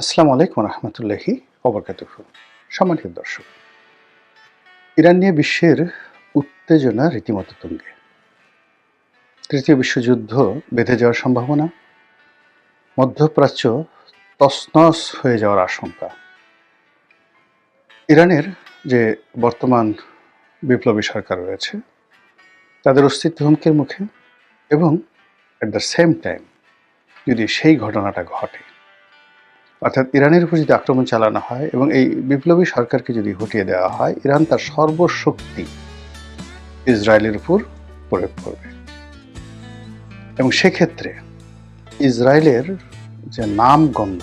আসসালামু আলাইকুম রহমতুল্লাহি ওবরকাতুহু। সম্মানিত দর্শক, ইরান নিয়ে বিশ্বের উত্তেজনা রীতিমতো তুঙ্গে। তৃতীয় বিশ্বযুদ্ধ বেঁধে যাওয়ার সম্ভাবনা, মধ্যপ্রাচ্য তছনছ হয়ে যাওয়ার আশঙ্কা, ইরানের যে বর্তমান বিপ্লবী সরকার রয়েছে তাদের অস্তিত্ব হুমকির মুখে, এবং অ্যাট দ্য সেম টাইম যদি সেই ঘটনাটা ঘটে, অর্থাৎ ইরানের উপর যদি আক্রমণ চালানো হয় এবং এই বিপ্লবী সরকারকে যদি হটিয়ে দেওয়া হয়, ইরান তার সর্বশক্তি ইসরায়েলের উপর প্রয়োগ করবে এবং সেক্ষেত্রে ইসরায়েলের যে নাম গন্ধ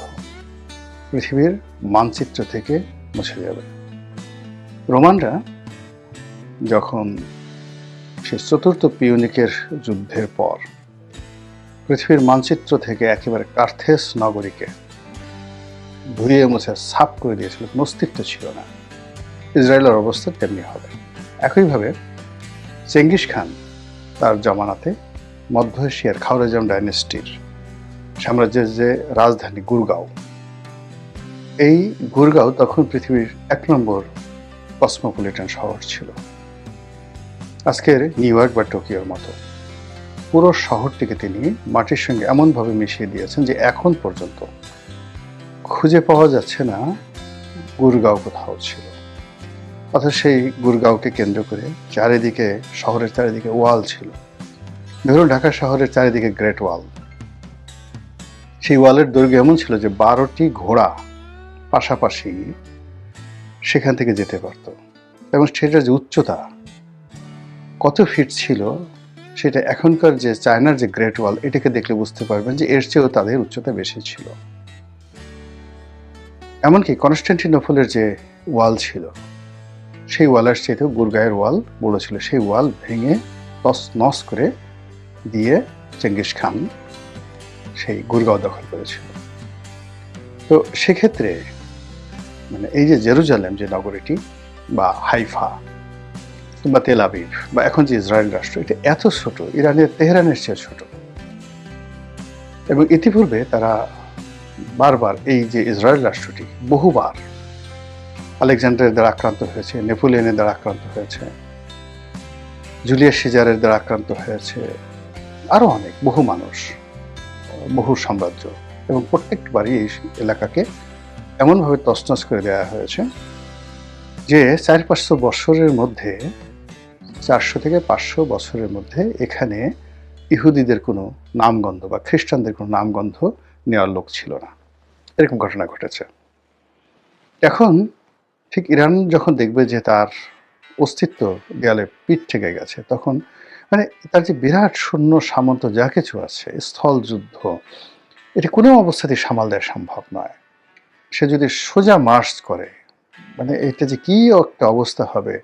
পৃথিবীর মানচিত্র থেকে মুছে যাবে। রোমানরা যখন সে চতুর্থ পিউনিকের যুদ্ধের পর পৃথিবীর মানচিত্র থেকে একেবারে কার্থেস নগরীকে ধুয়ে মুছে সাফ করে দিয়েছিল, কোনো অস্তিত্ব ছিল না, ইসরায়েলের অবস্থা তেমনি হবে। একইভাবে চেঙ্গিস খান তার জমানাতে মধ্য এশিয়ার খাওরেজাম ডাইনেস্টির সাম্রাজ্যের যে রাজধানী গুরগাঁও, এই গুরগাঁও তখন পৃথিবীর ১ নম্বর কসমোপলিটন শহর ছিল, আজকের নিউ ইয়র্ক বা টোকিওর মতো। পুরো শহরটিকে তিনি মাটির সঙ্গে এমনভাবে মিশিয়ে দিয়েছেন যে এখন পর্যন্ত খুঁজে পাওয়া যাচ্ছে না গুরগাঁও কোথাও ছিল। অর্থাৎ সেই গুরগাঁওকে কেন্দ্র করে চারিদিকে, শহরের চারিদিকে ওয়াল ছিল। ধরুন ঢাকা শহরের চারিদিকে গ্রেট ওয়াল, সেই ওয়ালের দৈর্ঘ্য এমন ছিল যে 12টি ঘোড়া পাশাপাশি সেখান থেকে যেতে পারত, এবং সেটার যে উচ্চতা কত ফিট ছিল সেটা এখনকার যে চায়নার যে গ্রেট ওয়াল, এটাকে দেখলে বুঝতে পারবেন যে এর চেয়েও তাদের উচ্চতা বেশি ছিল। এমনকি কনস্টান্টিনোপলের যে ওয়াল ছিল, সেই ওয়ালের চাইতেও গুরগাঁওয়ের ওয়াল বড় ছিল। সেই ওয়াল ভেঙে তছনছ করে দিয়ে চেঙ্গিস খান সেই গুরগাঁও দখল করেছিল। তো সেক্ষেত্রে মানে এই যে জেরুজালেম যে নগরীটি, বা হাইফা কিংবা তেল আবিব, বা এখন যে ইসরায়েল রাষ্ট্র, এটা এত ছোট, ইরানের তেহরানের চেয়ে ছোট। এবং ইতিপূর্বে তারা বারবার এই যে ইসরায়েল রাষ্ট্রটি বহুবার আলেকজান্ডারের দ্বারা আক্রান্ত হয়েছে, নেপোলিয়নের দ্বারা আক্রান্ত হয়েছে, জুলিয়াস সিজারের দ্বারা আক্রান্ত হয়েছে, আরো অনেক বহু মানুষ, বহু সাম্রাজ্য, এবং প্রত্যেকবারই এই এলাকাকে এমনভাবে তছনছ করে দেওয়া হয়েছে যে 400-500 বছরের মধ্যে, 400 থেকে 500 বছরের মধ্যে এখানে ইহুদিদের কোনো নামগন্ধ বা খ্রিস্টানদের কোনো নামগন্ধ নেওয়ার লোক ছিল না। এরকম ঘটনা ঘটেছে। এখন ঠিক ইরান যখন দেখবে যে তার অস্তিত্ব দেয়ালে পিঠ থেকে গেছে, তখন মানে তার যে বিরাট সৈন্য সামন্ত যা কিছু আছে, স্থল যুদ্ধ, এটা কোনো অবস্থাতেই সামাল দেওয়া সম্ভব নয়। সে যদি সোজা মার্চ করে, মানে এটা যে কি একটা অবস্থা হবে,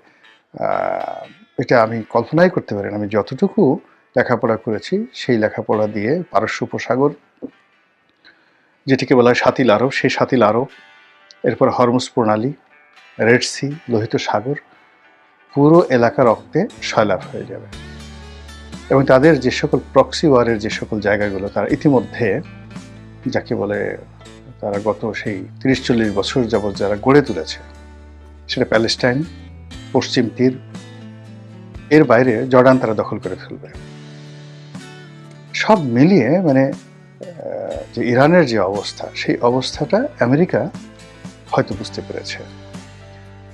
এটা আমি কল্পনাই করতে পারি না। আমি যতটুকু লেখাপড়া করেছি সেই লেখাপড়া দিয়ে পারস্য উপসাগর, যেটিকে বলা হয় সাতিল আরব, সেই সাতিল আরব, এরপর হরমুজ প্রণালী, রেড সি, লোহিত সাগর, পুরো এলাকা রক্তে সয়লাভ হয়ে যাবে। এবং তাদের যে সকল প্রক্সি ওয়ারের যে সকল জায়গাগুলো তারা ইতিমধ্যে, যাকে বলে তারা গত সেই 30-40 বছর যাবৎ যারা গড়ে তুলেছে, সেটা প্যালেস্টাইন, পশ্চিম তীর, এর বাইরে জর্ডান তারা দখল করে ফেলবে। সব মিলিয়ে মানে যে ইরানের যে অবস্থা, সেই অবস্থাটা আমেরিকা হয়তো বুঝতে পেরেছে।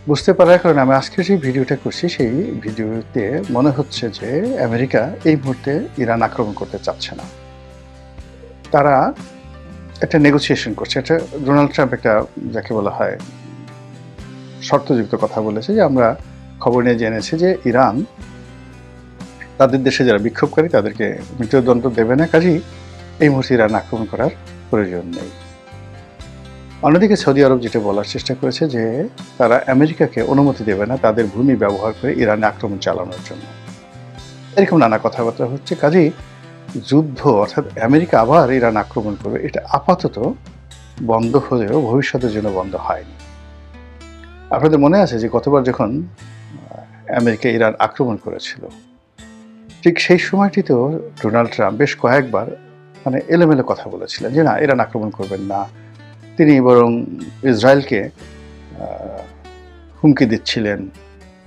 বুঝতে পারার কারণে আমি আজকে যে ভিডিওটা করছি, সেই ভিডিওতে মনে হচ্ছে যে আমেরিকা এই মুহূর্তে ইরান আক্রমণ করতে চাচ্ছে না। তারা একটা নেগোসিয়েশন করছে। এটা ডোনাল্ড ট্রাম্প একটা, যাকে বলা হয়, শর্তযুক্ত কথা বলেছে যে আমরা খবর নিয়ে জেনেছি যে ইরান তাদের দেশে যারা বিক্ষোভকারী তাদেরকে মৃত্যুদণ্ড দেবে না, কাজেই এই মুহূর্তে ইরান আক্রমণ করার প্রয়োজন নেই। অন্যদিকে সৌদি আরব যেটা বলার চেষ্টা করেছে যে তারা আমেরিকাকে অনুমতি দেবে না তাদের ভূমি ব্যবহার করে ইরানে আক্রমণ চালানোর জন্য। এরকম নানা কথাবার্তা হচ্ছে। কাজেই যুদ্ধ, অর্থাৎ আমেরিকা আবার ইরান আক্রমণ করবে, এটা আপাতত বন্ধ হলেও ভবিষ্যতের জন্য বন্ধ হয়নি। আপনাদের মনে আছে যে গতবার যখন আমেরিকা ইরান আক্রমণ করেছিল, ঠিক সেই সময়টিতেও ডোনাল্ড ট্রাম্প বেশ কয়েকবার মানে এলোমেলো কথা বলেছিলেন যে না, ইরান আক্রমণ করবেন না, তিনি বরং ইসরায়েলকে হুমকি দিচ্ছিলেন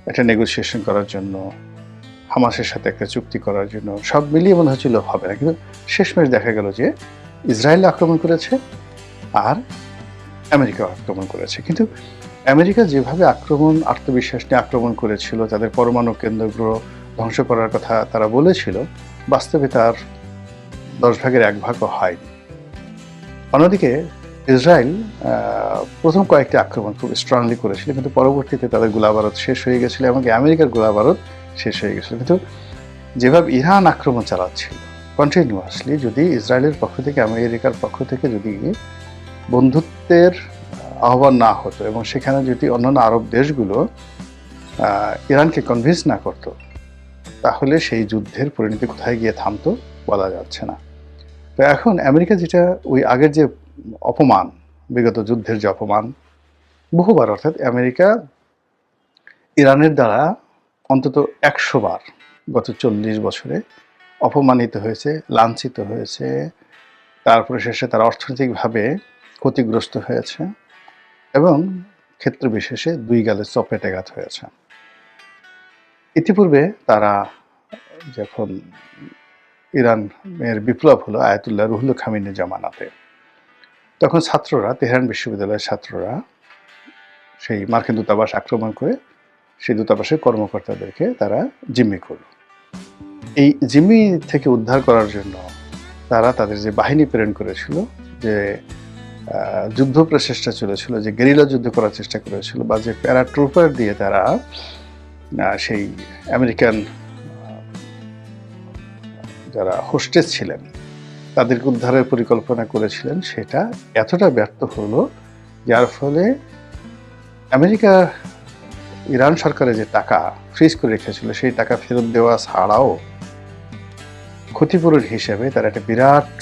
একটা নেগোসিয়েশন করার জন্য, হামাসের সাথে একটা চুক্তি করার জন্য। সব মিলিয়ে মনে হচ্ছিল হবে না, কিন্তু শেষমেশ দেখা গেল যে ইসরায়েল আক্রমণ করেছে আর আমেরিকা আক্রমণ করেছে। কিন্তু আমেরিকা যেভাবে আত্মবিশ্বাস নিয়ে আক্রমণ করেছিল, তাদের পরমাণু কেন্দ্রগুলো ধ্বংস করার কথা তারা বলেছিল, বাস্তবে তার 10 ভাগের 1 ভাগও হয়নি। অন্যদিকে ইসরায়েল প্রথম কয়েকটি আক্রমণ খুব স্ট্রংলি করেছিল, কিন্তু পরবর্তীতে তাদের গোলাবারুদ শেষ হয়ে গেছিল, এমনকি আমেরিকার গোলাবারুদ শেষ হয়ে গেছিল। কিন্তু যেভাবে ইরান আক্রমণ চালাচ্ছিল কন্টিনিউয়াসলি, যদি ইসরায়েলের পক্ষ থেকে, আমেরিকার পক্ষ থেকে যদি বন্ধুত্বের আহ্বান না হতো এবং সেখানে যদি অন্যান্য আরব দেশগুলো ইরানকে কনভিন্স না করত, তাহলে সেই যুদ্ধের পরিণতি কোথায় গিয়ে থামতো বলা যাচ্ছে না। তো এখন আমেরিকা যেটা ওই আগের যে অপমান, বিগত যুদ্ধের যে অপমান বহুবার, অর্থাৎ আমেরিকা ইরানের দ্বারা অন্তত 100 বার গত 40 বছরে অপমানিত হয়েছে, লাঞ্ছিত হয়েছে, তারপরে শেষে তারা অর্থনৈতিকভাবে ক্ষতিগ্রস্ত হয়েছে এবং ক্ষেত্র বিশেষে 2 গালে চপেটাঘাত হয়েছে। ইতিপূর্বে তারা যখন ইরানের বিপ্লব হলো আয়াতুল্লাহ রুহুল খামিনির জামানাতে, তখন ছাত্ররা, তেহরান বিশ্ববিদ্যালয়ের ছাত্ররা সেই মার্কিন দূতাবাস আক্রমণ করে সেই দূতাবাসের কর্মকর্তাদেরকে তারা জিম্মি করল। এই জিম্মি থেকে উদ্ধার করার জন্য তারা তাদের যে বাহিনী প্রেরণ করেছিল, যে যুদ্ধ প্রচেষ্টা চলেছিল, যে গেরিলা যুদ্ধ করার চেষ্টা করেছিল, বা যে প্যারাট্রুপার দিয়ে তারা সেই আমেরিকান যারা হোস্টেস ছিলেন তাদেরকে উদ্ধারের পরিকল্পনা করেছিলেন, সেটা এতটা ব্যর্থ হলো যার ফলে আমেরিকা ইরান সরকারের যে টাকা ফ্রিজ করে রেখেছিল সেই টাকা ফেরত দেওয়া ছাড়াও ক্ষতিপূরণ হিসেবে তারা একটা বিরাট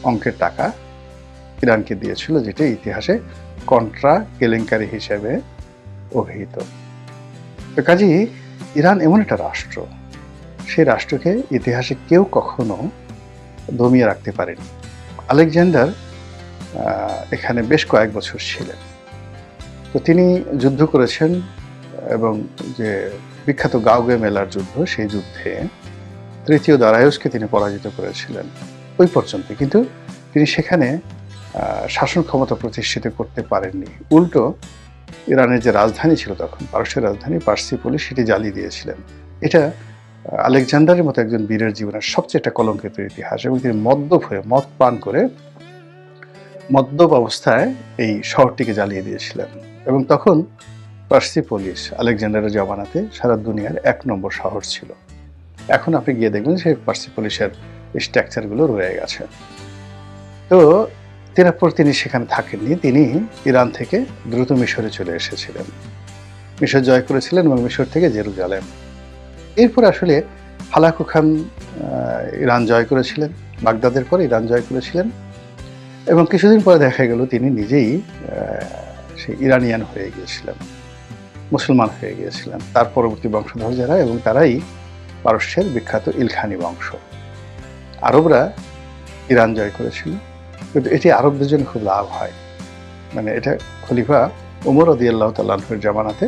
অঙ্কের টাকা ইরানকে দিয়েছিল, যেটা ইতিহাসে কন্ট্রা কেলেঙ্কারি হিসেবে অভিহিত। তো কাজেই ইরান এমন একটা রাষ্ট্র, সেই রাষ্ট্রকে ইতিহাসে কেউ কখনো দমিয়ে রাখতে পারেনি। আলেকজান্ডার এখানে বেশ কয়েক বছর ছিলেন, তো তিনি যুদ্ধ করেছেন এবং যে বিখ্যাত গাউগে মেলার যুদ্ধ, সেই যুদ্ধে তৃতীয় দারায়ুসকে তিনি পরাজিত করেছিলেন ওই পর্যন্ত। কিন্তু তিনি সেখানে শাসন ক্ষমতা প্রতিষ্ঠিত করতে পারেননি, উল্টো ইরানের যে রাজধানী ছিল তখন, পারস্যের রাজধানী পার্সিপোলিস, সেটি জ্বালিয়ে দিয়েছিলেন। এটা আলেকজান্ডারের মতো একজন বীরের জীবনের সবচেয়ে একটা কলঙ্কিত ইতিহাস। এবং তিনি মদ্যপ হয়ে, মদ পান করে মদ্যপ অবস্থায় এই শহরটিকে জ্বালিয়ে দিয়েছিলেন। এবং তখন পার্সিপোলিস আলেকজান্ডারের জামানাতে সারা দুনিয়ার 1 নম্বর শহর ছিল। এখন আপনি গিয়ে দেখবেন সেই পার্সিপোলিসের স্ট্রাকচারগুলো রয়ে গেছে। তো তারপর তিনি সেখানে থাকেননি, তিনি ইরান থেকে দ্রুত মিশরে চলে এসেছিলেন, মিশর জয় করেছিলেন এবং মিশর থেকে জেরুজালেম। এরপর আসলে হালাকু খান ইরান জয় করেছিলেন, বাগদাদের পর ইরান জয় করেছিলেন, এবং কিছুদিন পরে দেখা গেল তিনি নিজেই সেই ইরানিয়ান হয়ে গিয়েছিলেন, মুসলমান হয়ে গিয়েছিলেন। তার পরবর্তী বংশধর যারা, এবং তারাই পারস্যের বিখ্যাত ইলখানি বংশ। আরবরা ইরান জয় করেছিল, কিন্তু এটি আরবদের জন্য খুব লাভ হয়। মানে এটা খলিফা ওমর রাদিয়াল্লাহু তাআলা আনহুর জামানাতে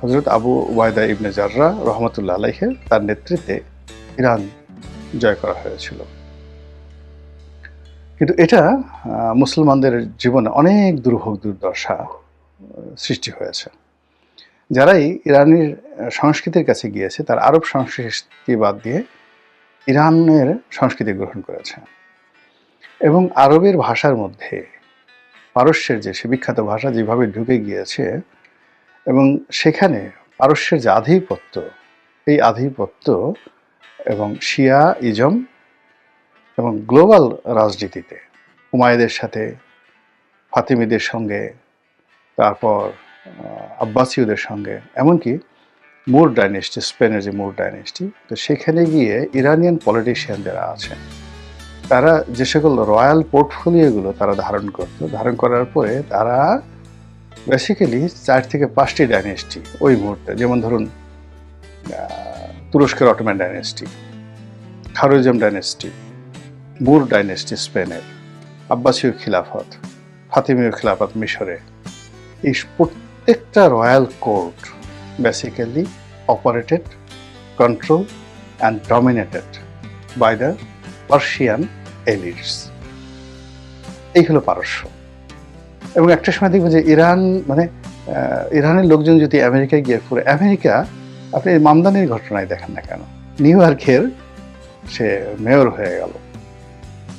হযরত আবু উবায়দা ইবনে জাররা রহমাতুল্লাহ আলাইহি তার নেতৃত্বে ইরান জয় করা হয়েছিল। কিন্তু এটা মুসলমানদের জীবনে অনেক দুর্ভোগ দুর্দশা সৃষ্টি হয়েছে। যারাই ইরানের সংস্কৃতির কাছে গিয়েছে তার আরব সংস্কৃতি বাদ দিয়ে ইরানের সংস্কৃতি গ্রহণ করেছে, এবং আরবের ভাষার মধ্যে পারস্যের যে সে বিখ্যাত ভাষা যেভাবে ঢুকে গিয়েছে, এবং সেখানে পারস্যের যে আধিপত্য, এই আধিপত্য এবং শিয়া ইজম এবং গ্লোবাল রাজনীতিতে হুমায়ুদের সাথে, ফাতিমিদের সঙ্গে, তারপর আব্বাসীয়দের সঙ্গে, এমনকি মুর ডাইনেস্টি, স্পেনের যে মুর ডাইনেস্টি, তো সেখানে গিয়ে ইরানিয়ান পলিটিশিয়ান যারা আছেন তারা যে সকল রয়্যাল পোর্টফোলিওগুলো তারা ধারণ করার পরে তারা বেসিক্যালি 4 থেকে 5টি ডাইনেস্টি ওই মুহূর্তে, যেমন ধরুন তুরস্কের Ottoman dynasty, Khwarazm dynasty, Moor dynasty স্পেনের, আব্বাসীয় খিলাফত, ফাতিমীয় খিলাফত মিশরে, এই প্রত্যেকটা royal court basically operated, control and dominated by the Persian elites. এই হলো পারস্য। এবং একটা সময় দেখবেন যে ইরান মানে ইরানের লোকজন যদি আমেরিকায় গিয়ে পড়ে, আমেরিকা আপনি মামদানির ঘটনায় দেখেন না কেন, নিউ ইয়র্কের সে মেয়র হয়ে গেল।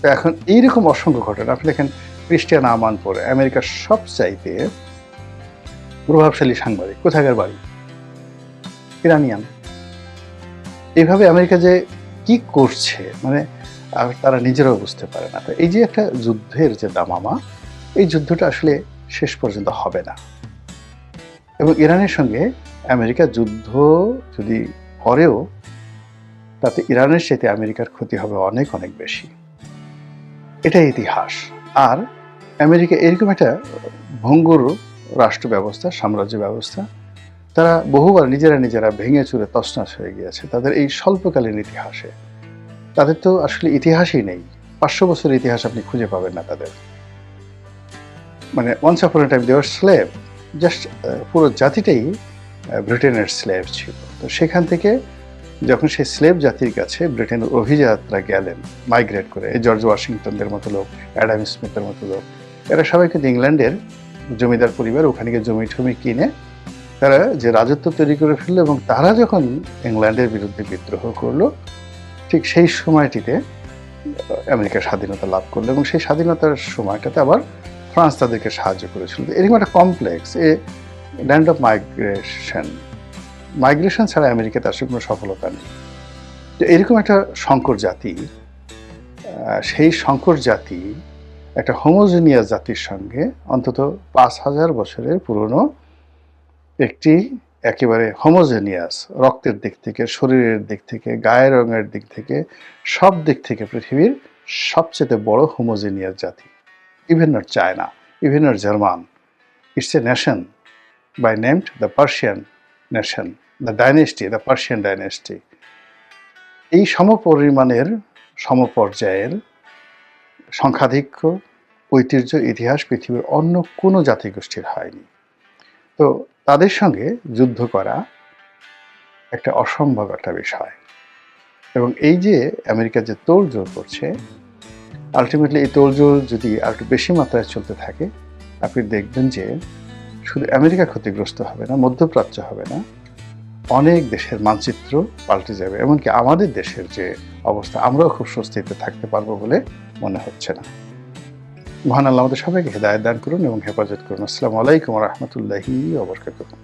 তো এখন এইরকম অসংখ্য ঘটনা আপনি দেখেন, ক্রিস্টিয়ান আমানপুর আমেরিকার সবচাইতে প্রভাবশালী সাংবাদিক, কোথাকার বাড়ি? ইরানিয়ান। এইভাবে আমেরিকা যে কি করছে মানে তারা নিজেরাও বুঝতে পারে না। তো এই যে একটা যুদ্ধের যে দামামা, এই যুদ্ধটা আসলে শেষ পর্যন্ত হবে না। এবং ইরানের সঙ্গে আমেরিকা যুদ্ধ যদি করেও তাতে ইরানের সাথে আমেরিকার ক্ষতি হবে অনেক অনেক বেশি। এটাই ইতিহাস। আর আমেরিকা এরকম একটা ভঙ্গুর রাষ্ট্র ব্যবস্থা, সাম্রাজ্য ব্যবস্থা, তারা বহুবার নিজেরা ভেঙে চুরে তছনছ হয়ে গিয়েছে তাদের এই স্বল্পকালীন ইতিহাসে। তাদের তো আসলে ইতিহাসই নেই, 500 বছরের ইতিহাস আপনি খুঁজে পাবেন না তাদের। মানে once upon a time they were slave, just পুরো জাতিটাই ব্রিটেনের স্লেভ ছিল। তো সেখান থেকে যখন সেই স্লেভ জাতির কাছে ব্রিটেনের অভিযাত্রা গেলেন মাইগ্রেট করে, জর্জ ওয়াশিংটনদের মতো লোক, অ্যাডাম স্মিথের মতো লোক, এরা সবাই কিন্তু ইংল্যান্ডের জমিদার পরিবার, ওখানে গিয়ে জমি টমি কিনে তারা যে রাজত্ব তৈরি করে ফেললো। এবং তারা যখন ইংল্যান্ডের বিরুদ্ধে বিদ্রোহ করলো, ঠিক সেই সময়টিতে আমেরিকা স্বাধীনতা লাভ করলো। এবং সেই স্বাধীনতার সময়টাতে আবার ফ্রান্স তাদেরকে সাহায্য করেছিল। এরকম একটা কমপ্লেক্স ল্যান্ড অফ মাইগ্রেশন ছাড়া আমেরিকাতে আসলে কোনো সফলতা নেই। তো এরকম একটা সংকর জাতি, সেই সংকর জাতি একটা হোমোজেনিয়াস জাতির সঙ্গে অন্তত 5000 বছরের পুরনো একটি একেবারে হোমোজেনিয়াস, রক্তের দিক থেকে, শরীরের দিক থেকে, গায়ের রঙের দিক থেকে, সব দিক থেকে পৃথিবীর সবচেয়ে বড় হোমোজেনিয়াস জাতি। Even not China, even not German, it's a nation by named the Persian nation, the dynasty, the Persian dynasty. এই সমপরিমাণের, সমপর্যায়ের সংখ্যাধিক্য, ঐতিহ্য, ইতিহাস পৃথিবীর অন্য কোনো জাতিগোষ্ঠীর হয়নি। তো তাদের সঙ্গে যুদ্ধ করা একটা অসম্ভব একটা বিষয়। এবং এই যে আমেরিকা যে তোড়জোড় করছে, আলটিমেটলি এই তোড়জোড় যদি আর একটু বেশি মাত্রায় চলতে থাকে, আপনি দেখবেন যে শুধু আমেরিকা ক্ষতিগ্রস্ত হবে না, মধ্যপ্রাচ্য হবে না, অনেক দেশের মানচিত্র পাল্টে যাবে। এমনকি আমাদের দেশের যে অবস্থা, আমরাও খুব স্বস্তিতে থাকতে পারবো বলে মনে হচ্ছে না। মহান আল্লাহ আমাদের সবাইকে হেদায়েত দান করুন এবং হেফাজত করুন। আসসালামু আলাইকুম ওয়া রাহমাতুল্লাহি ওয়া বারাকাতুহু।